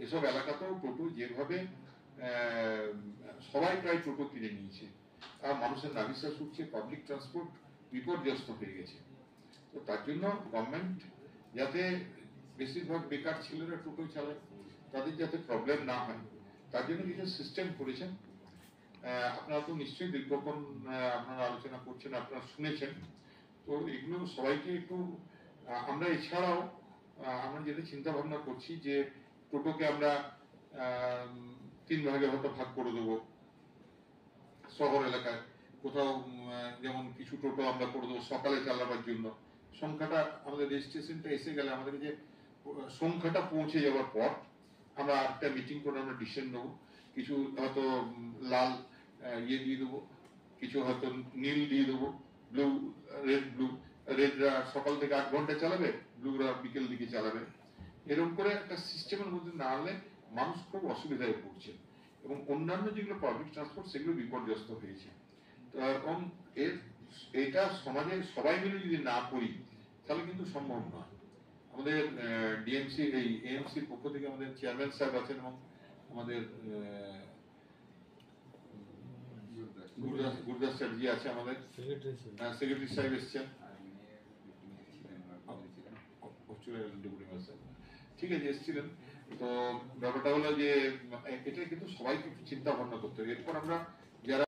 এসব এলাকাতেও টোটো যেভাবে সবাই প্রায় টোটো কিনে নিয়েছে, আর মানুষের নাভিশ্বাস উঠছে, পাবলিক ট্রান্সপোর্ট বিপর্যস্ত হয়ে গেছে। তো তার জন্য গভর্নমেন্ট যাতে বেশিরভাগ বেকার ছেলেরা টোটো চালায়, তাদের যাতে প্রবলেম না হয়, তার জন্য কিছু সিস্টেম করেছেন। আপনারা তো নিশ্চয়ই দীর্ঘক্ষণ আপনারা আলোচনা করছেন, আপনারা শুনেছেন। তো এগুলো সবাইকে একটু আমরা এছাড়াও আমরা যেটা চিন্তা ভাবনা করছি যে টোটোকে আমরা 3 ভাগে হয়তো ভাগ করে দেবো। শহর এলাকায় কোথাও যেমন কিছু টোটো আমরা করে দেবো সকালে চালাবার জন্য। সংখ্যাটা আমাদের রেজিস্ট্রেশনটা এসে গেলে আমাদের যে সংখ্যাটা পৌঁছে যাওয়ার পর আমরা একটা মিটিং করে আমরা ডিসিশন নেবো। কিছু হয়তো লাল ইয়ে দিয়ে দেবো, কিছু হয়তো নীল দিয়ে দেবো, ব্লু রেডরা সকাল থেকে 8 ঘন্টা চালাবে, ব্লুরা বিকেল দিকে চালাবে। এরকম করে একটা সিস্টেমের মধ্যে না হলে মানুষ খুব অসুবিধায় পড়ছে, এবং অন্যান্য যেগুলো পাবলিক ট্রান্সপোর্ট সেগুলো বিপর্যস্ত হয়েছে। এবং এটা সমাজে সবাই মিলে যদি না করি তাহলে কিন্তু সম্ভব নয়। আমাদের ডিএমসি এই এএমসির পক্ষ থেকে আমাদের চেয়ারম্যান সাহেব আছেন, এবং আমাদের গুরদাস স্যারজি আছে, আমাদের সেক্রেটারি সাহেব এসছেন। ঠিক আছে, এসেছিলেন। তো ব্যাপারটা হলো যে এটা কিন্তু সবাইকে চিন্তা ভাবনা করতে হবে। এরপর আমরা যারা